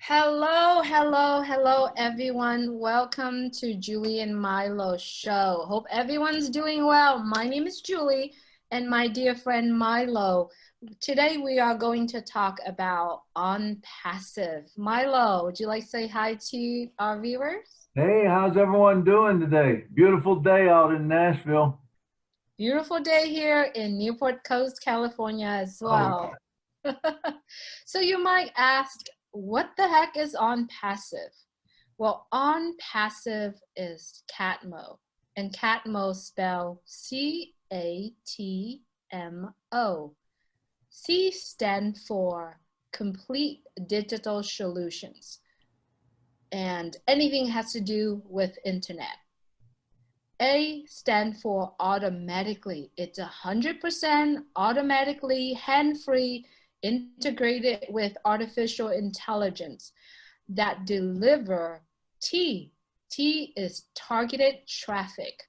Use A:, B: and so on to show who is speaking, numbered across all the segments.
A: Hello, hello, hello, everyone. Welcome to Julie and Milo show. Hope everyone's doing well. My name is Julie and my dear friend Milo. Today we are going to talk about OnPassive. Milo, would you like to say hi to our viewers?
B: Hey, how's everyone doing today? Beautiful day out in Nashville.
A: Beautiful day here in Newport Coast, California as
B: Oh,
A: well. So you might ask, what the heck is OnPassive? Well, OnPassive is Catmo, and Catmo spelled C-A-T-M-O. C stand for Complete Digital Solutions, and anything has to do with internet. A stand for automatically. It's 100% automatically hand-free, integrated with artificial intelligence that deliver T. T is targeted traffic.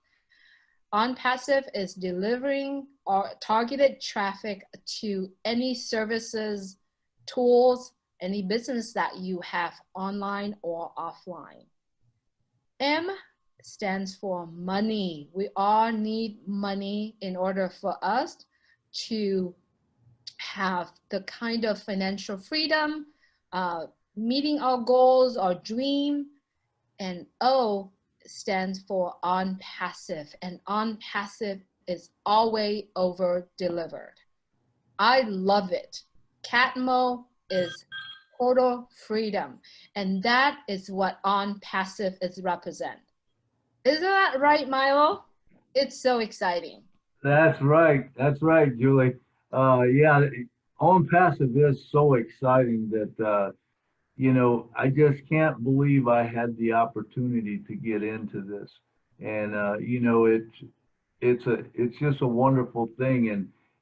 A: OnPassive is delivering or targeted traffic to any services, tools, any business that you have online or offline. M stands for money. We all need money in order for us to have the kind of financial freedom, meeting our goals, our dream. And O stands for OnPassive, and OnPassive is always over delivered. I love it. Catmo is total freedom, and that is what OnPassive is represent. Isn't that right, Milo? It's so exciting.
B: that's right. That's right, Julie. Yeah, OnPassive is so exciting that I just can't believe I had the opportunity to get into this. And it's just a wonderful thing.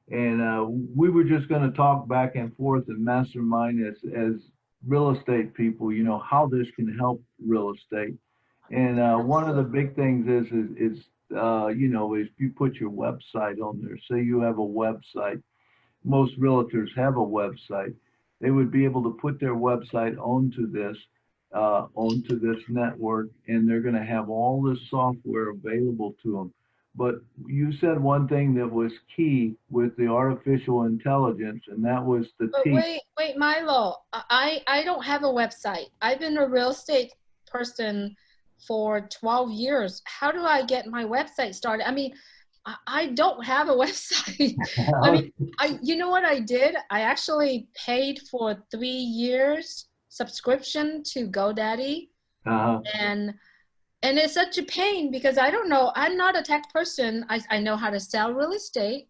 B: And we were just going to talk back and forth and mastermind as real estate people, how this can help real estate. And one of the
A: Absolutely.
B: big things is if you put your website on there, say you have a website, most realtors have a website, they would be able to put their website onto this network, and they're going to have all this software available to them. But you said one thing that was key with the artificial intelligence, and that was the
A: But
B: T.
A: wait, Milo. I don't have a website. I've been a real estate person for 12 years. How do I get my website started? I mean, I don't have a website. I mean, you know what I did? I actually paid for 3 years subscription to GoDaddy,
B: uh,
A: and it's such a pain because I don't know. I'm not a tech person. I know how to sell real estate,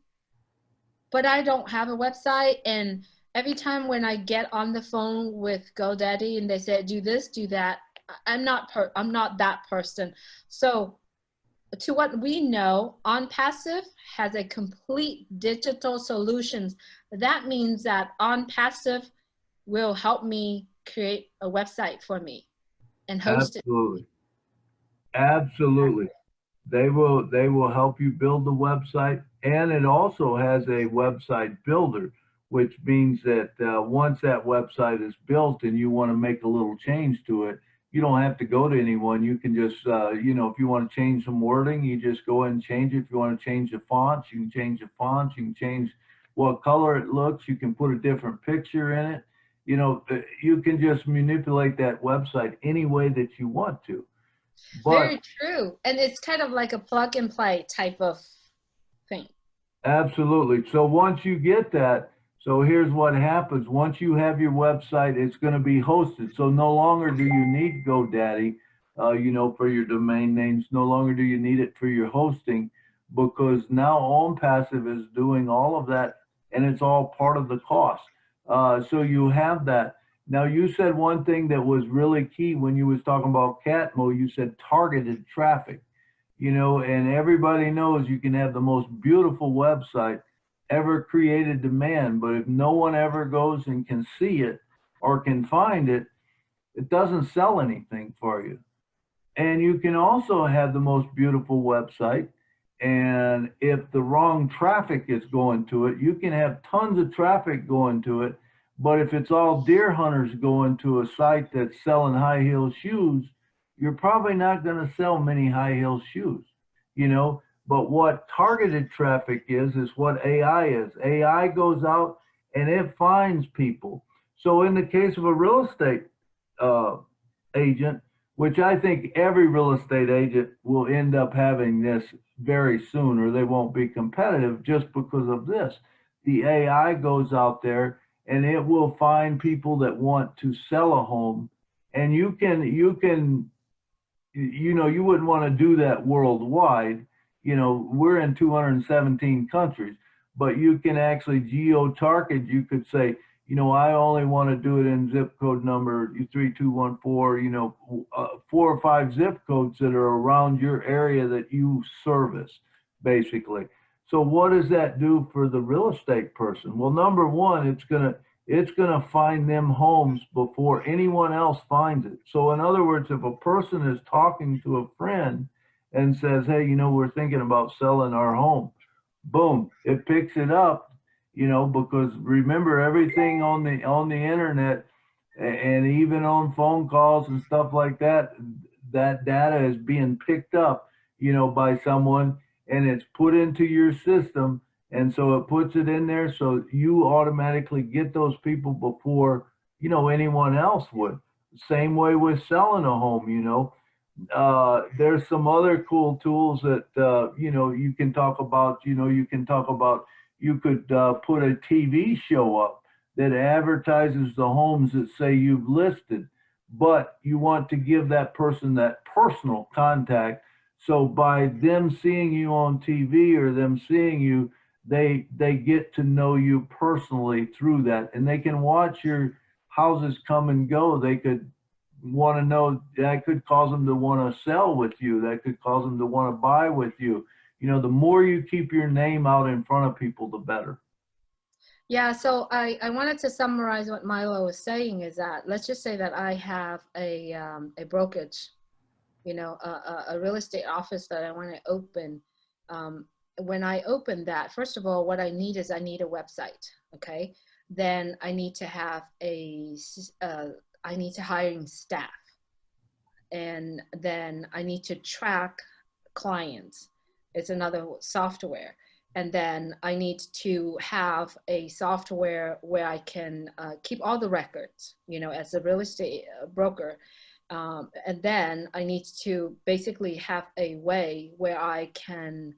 A: but I don't have a website. And every time when I get on the phone with GoDaddy and they say do this, do that, I'm not that person. So to what we know, OnPassive has a complete digital solutions. That means that OnPassive will help me create a website for me and host it.
B: Absolutely. Absolutely. They will help you build the website, and it also has a website builder, which means that once that website is built and you want to make a little change to it, you don't have to go to anyone. You can just if you want to change some wording, you just go and change it. If you want to change the fonts, you can change the fonts. You can change what color it looks. You can put a different picture in it. You can just manipulate that website any way that you want to. But
A: Very true. And it's kind of like a plug and play type of thing.
B: absolutely. So once you get that, so here's what happens. Once you have your website, it's going to be hosted. So no longer do you need GoDaddy, for your domain names. No longer do you need it for your hosting, because now OnPassive is doing all of that, and it's all part of the cost. So you have that. Now you said one thing that was really key when you was talking about Catmo. You said targeted traffic, and everybody knows you can have the most beautiful website ever created to man, but if no one ever goes and can see it or can find it, it doesn't sell anything for you. And you can also have the most beautiful website, and if the wrong traffic is going to it, you can have tons of traffic going to it, But if it's all deer hunters going to a site that's selling high heel shoes, you're probably not going to sell many high heel shoes, you know. But what targeted traffic is what AI is. AI goes out and it finds people. So in the case of a real estate uh, agent, which I think every real estate agent will end up having this very soon, or they won't be competitive just because of this. The AI goes out there and it will find people that want to sell a home, and you wouldn't want to do that worldwide. We're in 217 countries, but you can actually geo-target. You could say, I only want to do it in zip code number 3214, 4 or 5 zip codes that are around your area that you service, basically. So what does that do for the real estate person? Well, number one, it's gonna find them homes before anyone else finds it. So in other words, if a person is talking to a friend and says, hey, we're thinking about selling our home, boom, it picks it up, because remember, everything on the internet and even on phone calls and stuff like that, that data is being picked up, by someone, and it's put into your system. And so it puts it in there, so you automatically get those people before, anyone else would. Same way with selling a home. There's some other cool tools that you can talk about. You could put a TV show up that advertises the homes that say you've listed, but you want to give that person that personal contact. So by them seeing you on TV or them seeing you, they get to know you personally through that, and they can watch your houses come and go. They could want to know, that could cause them to want to sell with you, that could cause them to want to buy with you. The more you keep your name out in front of people, the better.
A: Yeah, so I wanted to summarize what Milo was saying is that, let's just say that I have a brokerage, a real estate office that I want to open. When I open that, first of all, what I need is I need a website. Okay. Then I need to have I need to hire staff, and then I need to track clients. It's another software. And then I need to have a software where I can keep all the records, as a real estate broker. And then I need to basically have a way where I can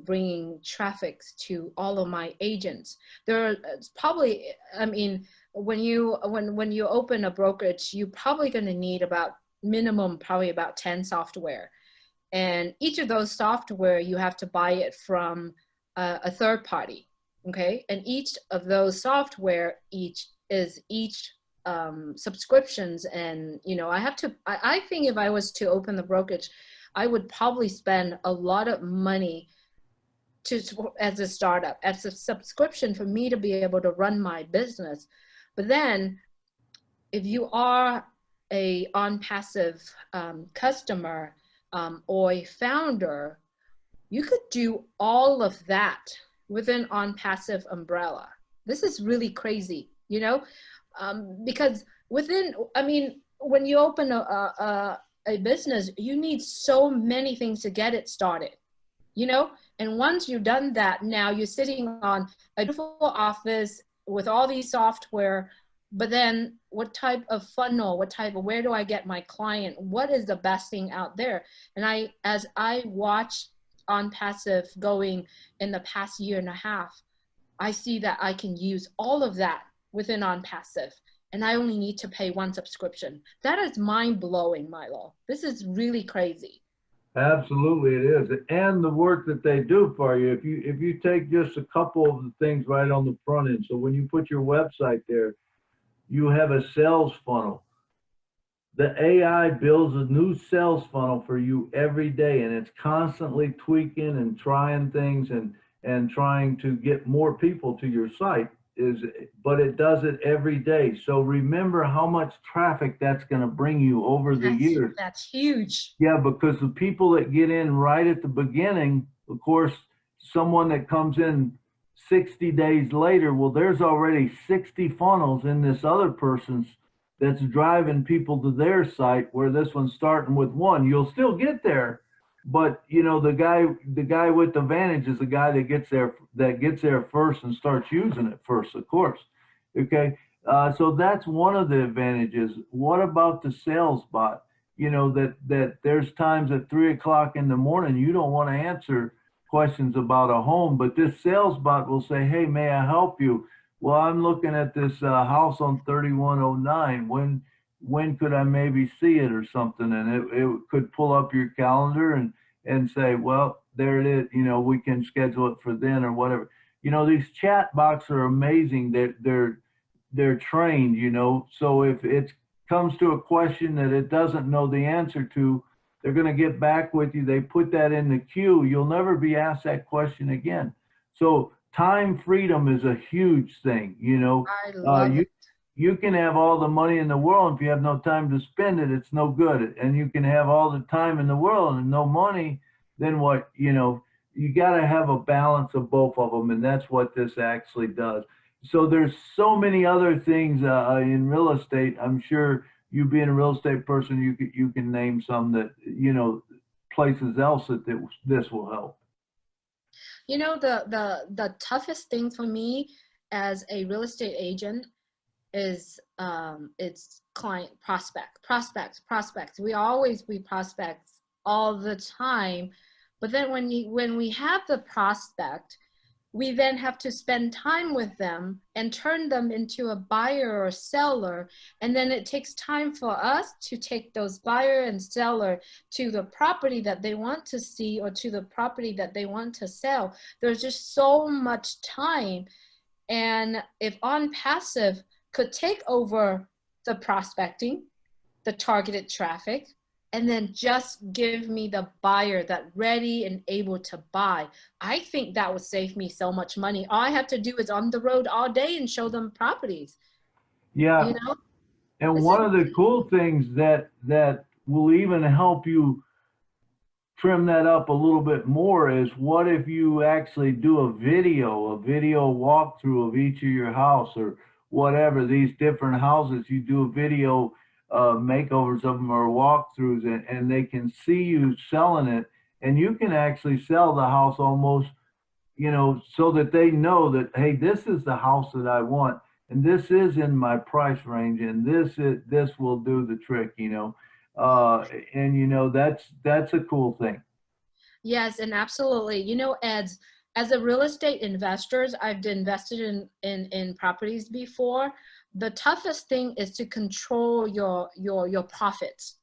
A: bringing traffic to all of my agents. There are probably, I mean, when you open a brokerage, you're probably going to need about minimum probably about 10 software, and each of those software you have to buy it from a third party. Okay, and each of those software each subscriptions, and I think if I was to open the brokerage, I would probably spend a lot of money as a startup, as a subscription for me to be able to run my business. But then if you are a OnPassive customer or a founder, you could do all of that within OnPassive umbrella. This is really crazy, because when you open a business, you need so many things to get it started, and once you've done that, now you're sitting on a beautiful office with all these software. But then what type of funnel, where do I get my client? What is the best thing out there? And as I watch OnPassive going in the past year and a half, I see that I can use all of that within OnPassive, and I only need to pay one subscription. That is mind blowing, Milo. This is really crazy.
B: Absolutely, it is. And the work that they do for you, if you take just a couple of the things right on the front end. So when you put your website there, you have a sales funnel. The AI builds a new sales funnel for you every day, and it's constantly tweaking and trying things and trying to get more people to your site. But it does it every day. So remember how much traffic that's going to bring you over the years.
A: That's huge.
B: Yeah, because the people that get in right at the beginning, of course, someone that comes in 60 days later, well, there's already 60 funnels in this other person's that's driving people to their site, where this one's starting with one. You'll still get there, but you know, the guy with the advantage is the guy that gets there first and starts using it first, of course. Okay. So that's one of the advantages. What about the sales bot? You know, that there's times at 3 o'clock in the morning you don't want to answer questions about a home, but this sales bot will say, hey, may I help you? Well, I'm looking at this house on 3109. When could I maybe see it or something? And it could pull up your calendar and say, well, there it is. You know, we can schedule it for then or whatever. You know, these chat bots are amazing. They're trained. You know, so if it comes to a question that it doesn't know the answer to, they're going to get back with you. They put that in the queue. You'll never be asked that question again. So time freedom is a huge thing. You know,
A: I love it.
B: you can have all the money in the world. If you have no time to spend it, it's no good. And you can have all the time in the world and no money, then what? You know, you got to have a balance of both of them. And that's what this actually does. So there's so many other things in real estate. I'm sure you being a real estate person, you can name some that, you know, places else that this will help.
A: You know, the toughest thing for me as a real estate agent is it's client prospects. We prospects all the time, but then when we have the prospect, we then have to spend time with them and turn them into a buyer or seller. And then it takes time for us to take those buyer and seller to the property that they want to see or to the property that they want to sell. There's just so much time. And if OnPassive could take over the prospecting, the targeted traffic, and then just give me the buyer that ready and able to buy, I think that would save me so much money. All I have to do is on the road all day and show them properties.
B: Yeah.
A: You know,
B: And
A: this is,
B: one of the cool things that will even help you trim that up a little bit more is, what if you actually do a video walkthrough of each of your house or whatever, these different houses, you do a video makeovers of them or walkthroughs, and they can see you selling it, and you can actually sell the house almost, you know, so that they know that, hey, this is the house that I want, and this is in my price range, and this will do the trick, you know. And you know, that's a cool thing.
A: yes, and absolutely. You know, as a real estate investors, I've invested in properties before. The toughest thing is to control your profits.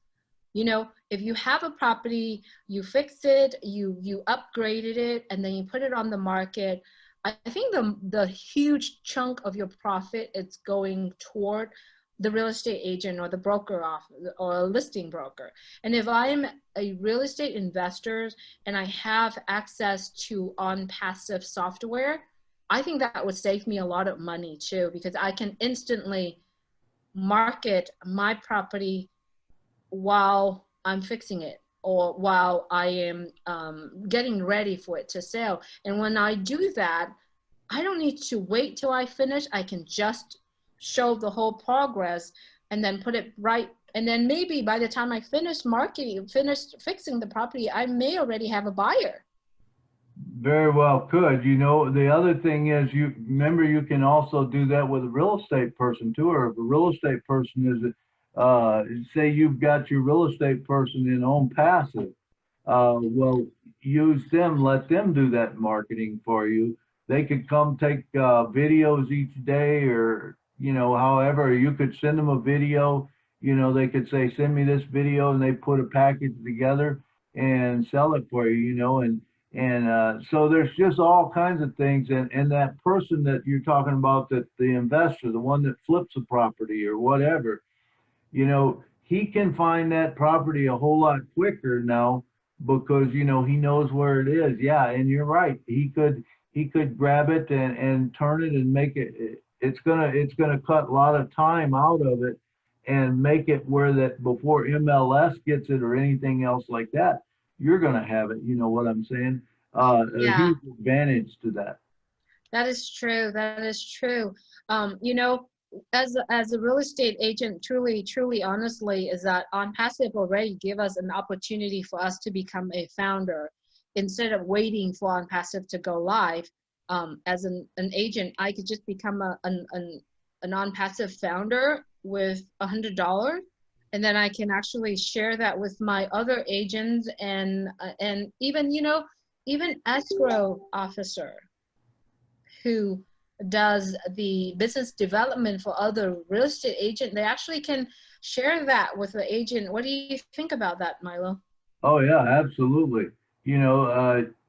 A: You know, if you have a property, you fix it, you upgraded it, and then you put it on the market, I think the huge chunk of your profit is going toward the real estate agent or the broker off or a listing broker. And if I'm a real estate investor and I have access to OnPassive software, I think that would save me a lot of money too, because I can instantly market my property while I'm fixing it or while I am getting ready for it to sell. And when I do that, I don't need to wait till I finish. I can just show the whole progress and then put it right. And then maybe by the time I finish marketing, finish fixing the property, I may already have a buyer.
B: Very well could. You know, the other thing is, you remember, you can also do that with a real estate person too, or if a real estate person is, say you've got your real estate person in OnPassive, well, use them, let them do that marketing for you. They could come take videos each day, or, you know, however, you could send them a video, you know, they could say, send me this video, and they put a package together and sell it for you, you know, and so there's just all kinds of things. And that person that you're talking about, that the investor, the one that flips a property or whatever, you know, he can find that property a whole lot quicker now, because, you know, he knows where it is. Yeah, and you're right. He could grab it and turn it and make it, it's gonna cut a lot of time out of it and make it where that before MLS gets it or anything else like that, you're gonna have it. You know what I'm saying? A
A: Yeah.
B: huge advantage to that.
A: That is true. That is true. You know, as a real estate agent, truly, honestly, is that OnPassive already give us an opportunity for us to become a founder instead of waiting for OnPassive to go live. As an agent, I could just become an OnPassive founder with $100, and then I can actually share that with my other agents and even even escrow officer who does the business development for other real estate agent, they actually can share that with the agent. What do you think about that, Milo?
B: Oh yeah, absolutely.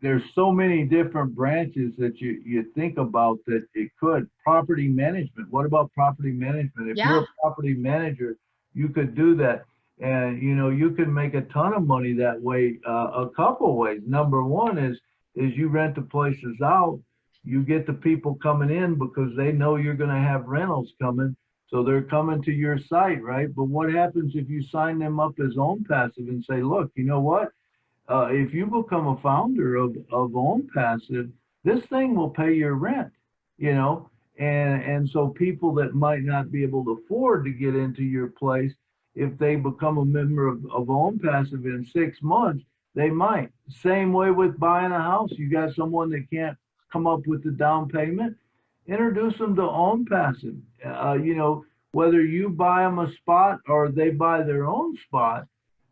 B: There's so many different branches that you think about that it could. Property management. What about property management? If you're
A: Yeah,
B: a property manager, you could do that. And you can make a ton of money that way, a couple ways. Number one is you rent the places out, you get the people coming in because they know you're going to have rentals coming. So they're coming to your site, right? But what happens if you sign them up as OnPassive and say, look, you know what? If you become a founder of OnPassive, this thing will pay your rent, you know? And so people that might not be able to afford to get into your place, if they become a member of OnPassive in 6 months, they might. Same way with buying a house. You got someone that can't come up with the down payment, introduce them to OnPassive. Whether you buy them a spot or they buy their own spot,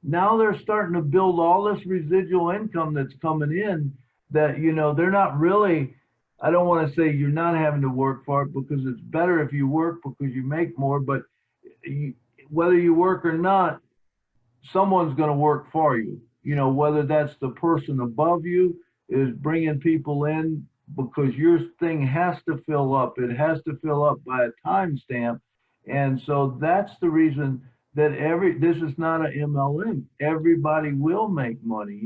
B: now they're starting to build all this residual income that's coming in that, they're not really, I don't want to say you're not having to work for it because it's better if you work because you make more, but you, whether you work or not, someone's going to work for you. Whether that's the person above you is bringing people in because your thing has to fill up. It has to fill up by a timestamp. And so that's the reason that this is not an MLM. Everybody will make money.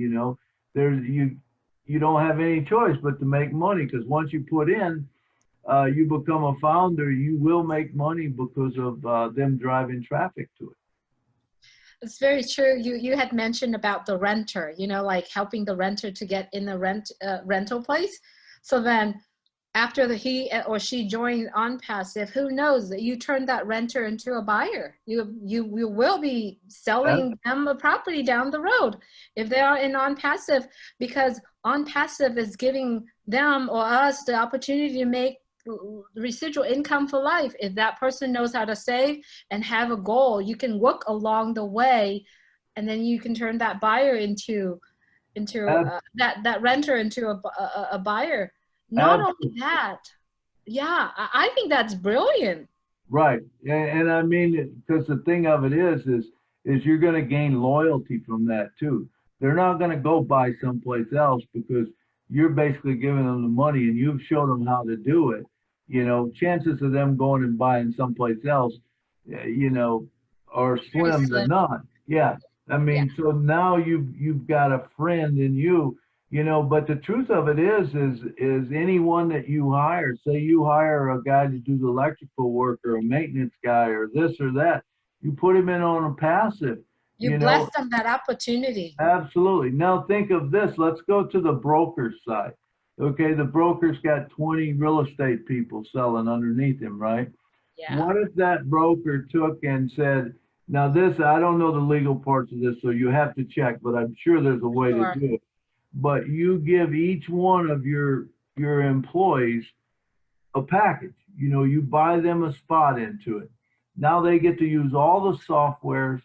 B: There's you don't have any choice but to make money because once you put in, you become a founder, you will make money because of them driving traffic to it.
A: it's very true. You had mentioned about the renter, like helping the renter to get in the rental place. So then after he or she joined OnPassive, who knows that you turn that renter into a buyer. You will be
B: That,
A: selling them a property down the road if they are in OnPassive, because OnPassive is giving them or us the opportunity to make residual income for life. If that person knows how to save and have a goal, you can work along the way, and then you can turn that buyer into that renter into a buyer. Not only
B: absolutely.
A: that, yeah, I think that's brilliant.
B: Right. And I mean, because the thing of it is you're going to gain loyalty from that too. They're not going to go buy someplace else because you're basically giving them the money and you've showed them how to do it. Chances of them going and buying someplace else, you know, are
A: Very
B: slim to
A: slim.
B: none. Yeah. I
A: Yeah.
B: mean, so now you've got a friend in you. But the truth of it is anyone that you hire, say you hire a guy to do the electrical work or a maintenance guy or this or that, you put him in on a passive,
A: You
B: you
A: bless
B: know,
A: them that opportunity.
B: absolutely. Now think of this. Let's go to the broker's side. Okay, the broker's got 20 real estate people selling underneath him, right?
A: Yeah.
B: What if that broker took and said, now this, I don't know the legal parts of this, so you have to check, but I'm sure there's a way to
A: Sure.
B: do it, but you give each one of your employees a package. You buy them a spot into it. Now they get to use all the softwares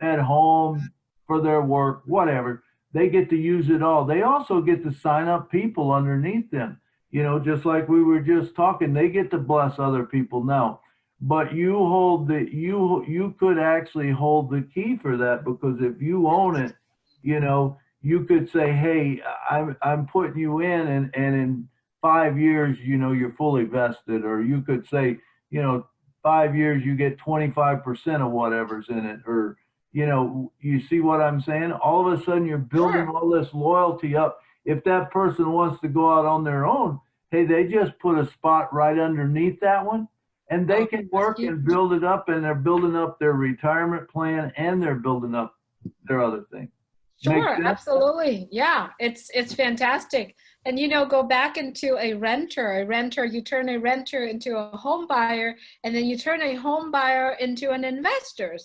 B: at home for their work, whatever. They get to use it all. They also get to sign up people underneath them. Just like we were just talking, they get to bless other people now. But you could actually hold the key for that because if you own it, you could say, hey, I'm putting you in and in 5 years, you're fully vested, or you could say, 5 years, you get 25% of whatever's in it, or, you see what I'm saying? All of a sudden, you're building
A: Sure.
B: all this loyalty up. If that person wants to go out on their own, hey, they just put a spot right underneath that one and they
A: Oh,
B: can
A: that's
B: work
A: huge.
B: and build it up and they're building up their retirement plan and they're building up their other thing. Make
A: Sure,
B: sense?
A: absolutely. Yeah, it's fantastic. And go back into a renter. A renter, you turn a renter into a home buyer, and then you turn a home buyer into an investor.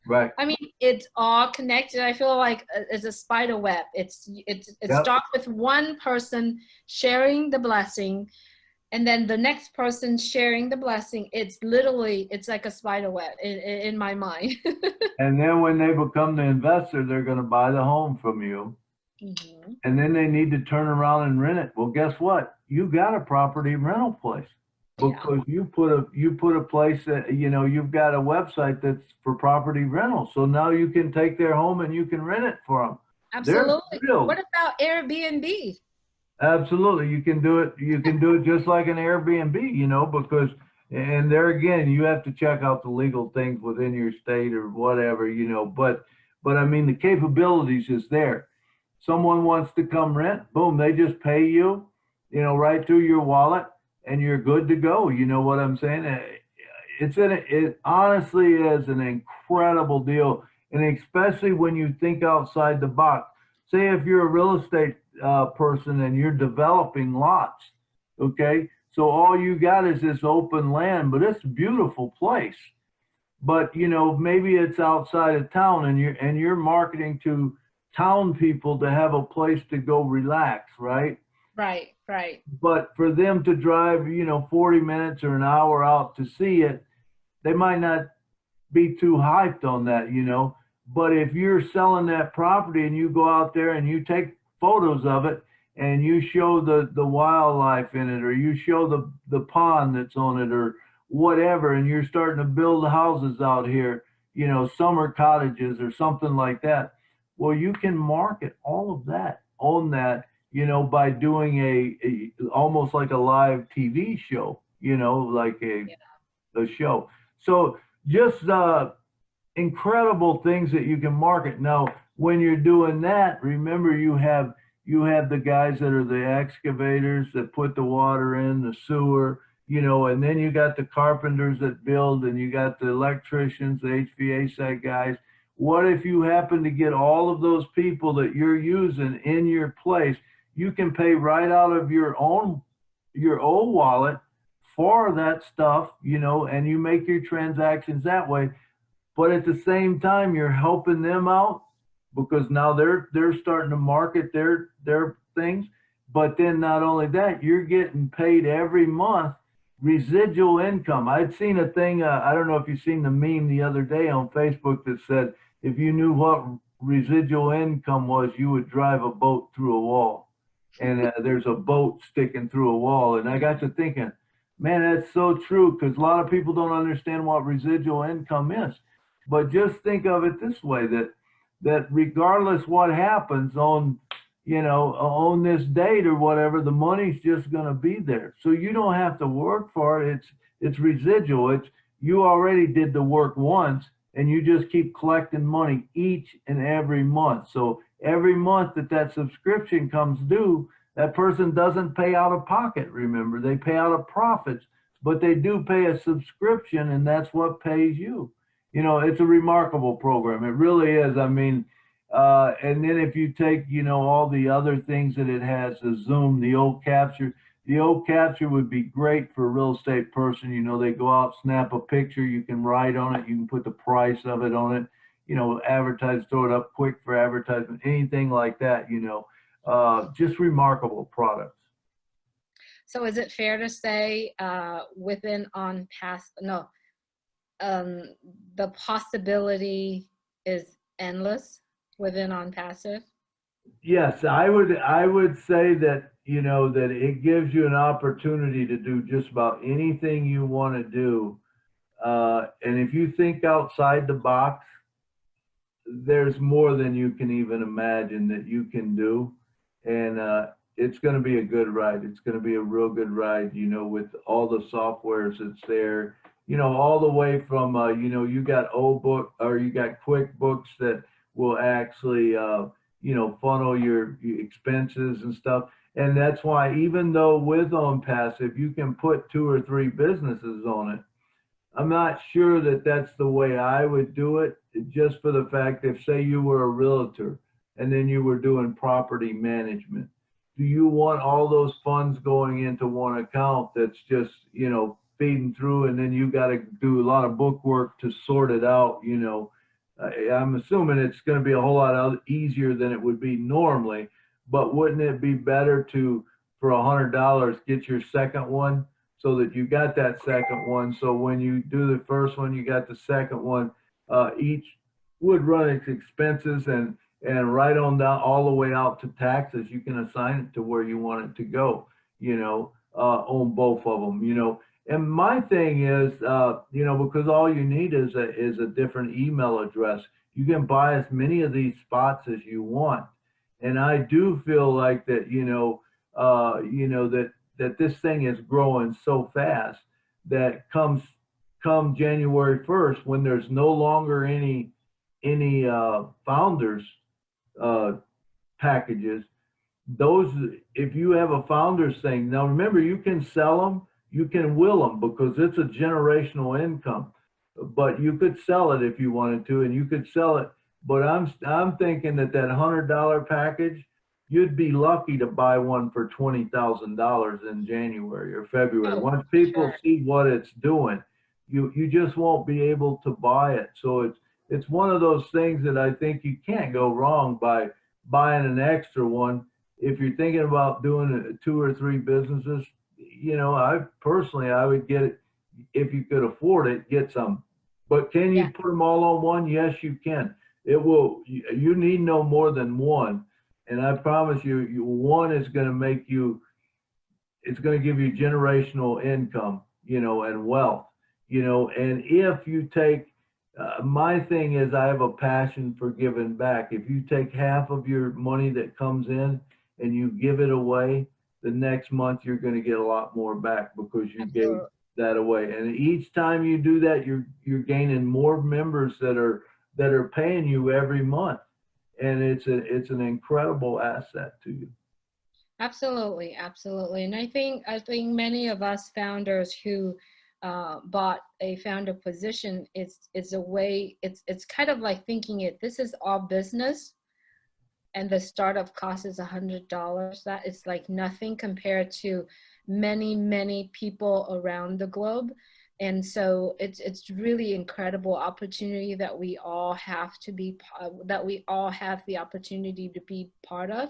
B: Right.
A: I mean, it's all connected. I feel like it's a spider web. It
B: Yep.
A: starts with one person sharing the blessing, and then the next person sharing the blessing. It's like a spider web in my mind.
B: And then when they become the investor, they're going to buy the home from you.
A: Mhm.
B: And then they need to turn around and rent it. Well, guess what? You got a property rental place
A: Yeah,
B: because you put a place that, you've got a website that's for property rental. So now you can take their home and you can rent it for them. They're
A: absolutely. What
B: thrilled.
A: about Airbnb?
B: Absolutely. You can do it. You can do it just like an Airbnb, because, and there again, you have to check out the legal things within your state or whatever, but I mean, the capabilities is there. Someone wants to come rent, boom, they just pay you, right through your wallet and you're good to go. You know what I'm saying? It honestly is an incredible deal. And especially when you think outside the box. Say if you're a real estate person and you're developing lots, okay? So all you got is this open land, but it's a beautiful place. But maybe it's outside of town and you're marketing to town people to have a place to go relax, right?
A: Right, right.
B: But for them to drive, 40 minutes or an hour out to see it, they might not be too hyped on that. But if you're selling that property and you go out there and you take photos of it and you show the wildlife in it, or you show the pond that's on it or whatever, and you're starting to build houses out here, summer cottages or something like that. Well, you can market all of that on that, by doing a almost like a live TV show, like
A: Yeah.
B: a show. So just incredible things that you can market. Now, when you're doing that, remember you have the guys that are the excavators that put the water in the sewer, and then you got the carpenters that build, and you got the electricians, the HVAC guys. What if you happen to get all of those people that you're using in your place? You can pay right out of your old wallet for that stuff, and you make your transactions that way. But at the same time, you're helping them out because now they're starting to market their things. But then not only that, you're getting paid every month residual income. I'd seen a thing. I don't know if you've seen the meme the other day on Facebook that said, if you knew what residual income was, you would drive a boat through a wall. And there's a boat sticking through a wall. And I got to thinking, man, that's so true, because a lot of people don't understand what residual income is. But just think of it this way, that regardless what happens on this date or whatever, the money's just going to be there. So you don't have to work for it. It's residual. It's you already did the work once, and you just keep collecting money each and every month. So every month that subscription comes due, that person doesn't pay out of pocket. Remember, they pay out of profits, but they do pay a subscription, and that's what pays you. It's a remarkable program. It really is. I mean, and then if you take, all the other things that it has, the Zoom, the old capture would be great for a real estate person. They go out, snap a picture, you can write on it, you can put the price of it on it, advertise, throw it up quick for advertisement, anything like that, just remarkable products.
A: So is it fair to say within the possibility is endless within OnPassive?
B: Yes, I would say that, that it gives you an opportunity to do just about anything you want to do. And if you think outside the box, there's more than you can even imagine that you can do. And it's going to be a good ride. It's going to be a real good ride, with all the softwares that's there, all the way from, you got you got QuickBooks that will actually, funnel your expenses and stuff. And that's why, even though with OnPassive, you can put 2 or 3 businesses on it, I'm not sure that that's the way I would do it, just for the fact that, say you were a realtor and then you were doing property management. Do you want all those funds going into one account that's just, you know, feeding through, and then you got to do a lot of book work to sort it out? You know, I'm assuming it's going to be a whole lot easier than it would be normally, but wouldn't it be better to, for $100, get your second one, so that you got that second one? So when you do the first one, you got the second one. Each would run its expenses, and right on down all the way out to taxes. You can assign it to where you want it to go, you know, on both of them, you know. And my thing is, you know, because all you need is a different email address. You can buy as many of these spots as you want. And I do feel like that, you know, that this thing is growing so fast that come January 1st, when there's no longer any founders packages, those, if you have a founders thing, now remember, you can sell them, you can will them, because it's a generational income, but you could sell it if you wanted to, and you could sell it. But I'm thinking that $100 package, you'd be lucky to buy one for $20,000 in January or February.
A: Oh,
B: Once people
A: sure.
B: see what it's doing, you just won't be able to buy it. So it's one of those things that I think you can't go wrong by buying an extra one. If you're thinking about doing 2 or 3 businesses, you know, I would get it if you could afford it, get some. But can you
A: Yeah,
B: put them all on one? Yes, you can. It will. You need no more than one, and I promise you, one is going to make you. It's going to give you generational income, you know, and wealth, you know. And if you take, my thing is, I have a passion for giving back. If you take half of your money that comes in and you give it away, the next month you're going to get a lot more back, because you gave
A: absolutely.
B: that away. And each time you do that, you're gaining more members that are paying you every month, and it's an incredible asset to you.
A: Absolutely, absolutely. And I think many of us founders who bought a founder position, it's a way, it's kind of like thinking it, this is all business, and the startup cost is $100. That is like nothing compared to many, many people around the globe. And so it's really incredible opportunity that we all have to be, that we all have the opportunity to be part of.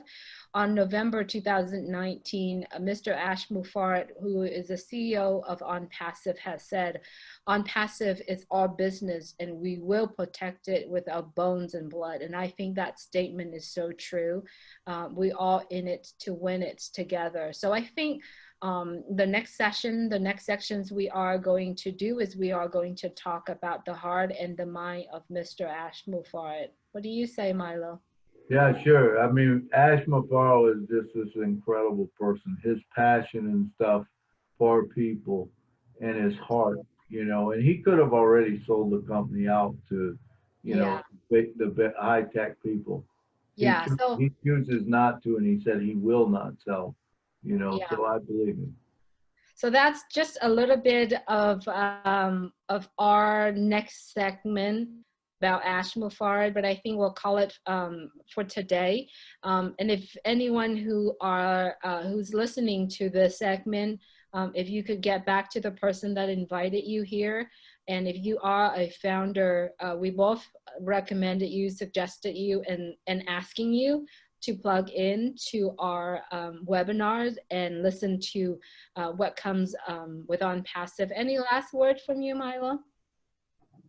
A: On November 2019, Mr. Ash Mufarad, who is the CEO of OnPassive, has said, OnPassive is our business and we will protect it with our bones and blood. And I think that statement is so true. We all in it to win it together. So I think the next sections we are going to do is we are going to talk about the heart and the mind of Mr. Ash Mufarad. What do you say, Milo?
B: Yeah, sure. I mean, Ash Mafaro is just this incredible person. His passion and stuff for people, and his heart, you know, and he could have already sold the company out to, you know,
A: Yeah,
B: the high tech people.
A: yeah. So
B: He chooses not to, and he said he will not sell, you know,
A: yeah.
B: so I believe him.
A: So that's just a little bit of our next segment about Ash Mufarad, but I think we'll call it for today. And if anyone who's listening to this segment, if you could get back to the person that invited you here, and if you are a founder, we both recommended you, suggested you, and asking you to plug in to our webinars and listen to what comes with OnPassive. Any last word from you, Milo?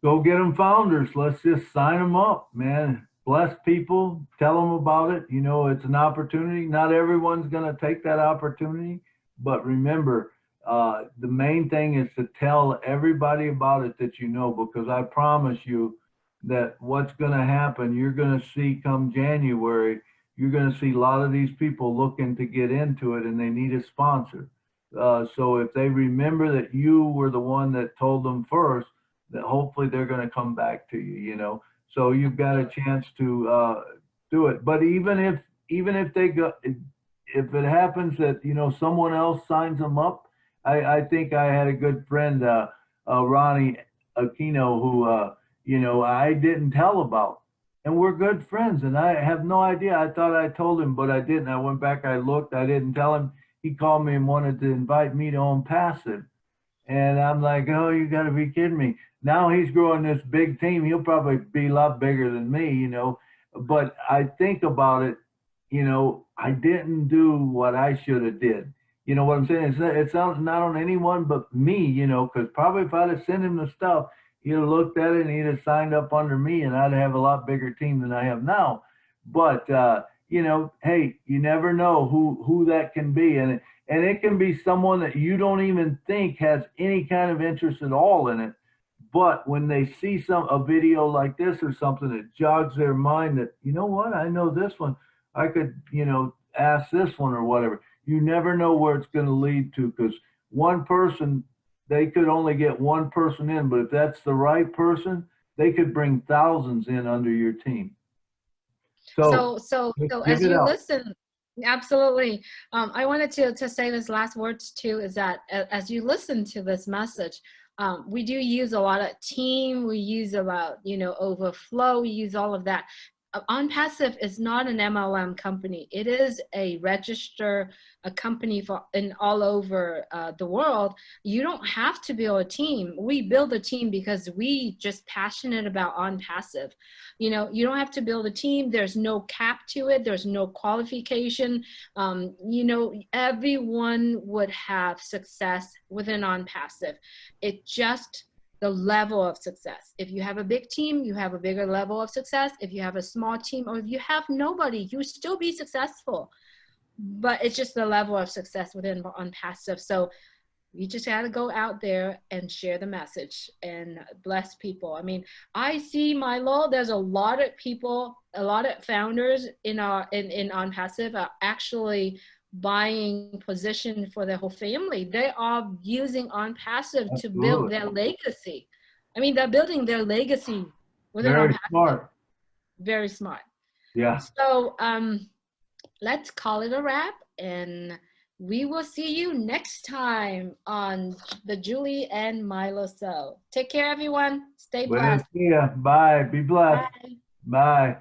B: Go get them founders. Let's just sign them up, man. Bless people. Tell them about it. You know, it's an opportunity. Not everyone's going to take that opportunity, but remember, the main thing is to tell everybody about it that you know, because I promise you that what's going to happen, you're going to see come January, you're going to see a lot of these people looking to get into it, and they need a sponsor. So if they remember that you were the one that told them first, that hopefully they're going to come back to you, you know. So you've got a chance to do it. But even if they go, if it happens that, you know, someone else signs them up, I think I had a good friend, Ronnie Aquino, who you know, I didn't tell about. and we're good friends. And I have no idea. I thought I told him, but I didn't. I went back, I looked, I didn't tell him. He called me and wanted to invite me to OnPassive. And I'm like, oh, you got to be kidding me. Now he's growing this big team. He'll probably be a lot bigger than me, you know. But I think about it, you know, I didn't do what I should have did. You know what I'm saying? It's not on anyone but me, you know, because probably if I'd have sent him the stuff, he'd have looked at it and he'd have signed up under me, and I'd have a lot bigger team than I have now. But you know, hey, you never know who that can be, and it can be someone that you don't even think has any kind of interest at all in it. But when they see a video like this or something, it jogs their mind that, you know what, I know this one. I could, you know, ask this one or whatever. You never know where it's going to lead to, because one person, they could only get one person in, but if that's the right person, they could bring thousands in under your team. So just
A: So
B: give
A: as
B: it
A: you
B: out.
A: listen, absolutely. I wanted to say this last words too, is that as you listen to this message, we do use a lot of team, we use about, you know, overflow, we use all of that. OnPassive is not an MLM company. It is a register, a company for in all over the world. You don't have to build a team. We build a team because we just passionate about OnPassive. You know, you don't have to build a team. There's no cap to it. There's no qualification. You know, everyone would have success within OnPassive. It just the level of success. If you have a big team, you have a bigger level of success. If you have a small team, or if you have nobody, you still be successful. But it's just the level of success within OnPassive. So you just got to go out there and share the message and bless people. I mean, I see, Milo, there's a lot of people, a lot of founders in OnPassive are actually buying position for their whole family. They are using OnPassive to build
B: Absolutely.
A: their legacy. I mean, they're building their legacy within
B: Very
A: OnPassive.
B: smart.
A: Very smart.
B: Yeah.
A: So let's call it a wrap, and we will see you next time on the Julie and Milo Show. Take care, everyone. Stay
B: Buenos
A: blessed.
B: dias. Bye. Be blessed.
A: Bye.
B: Bye.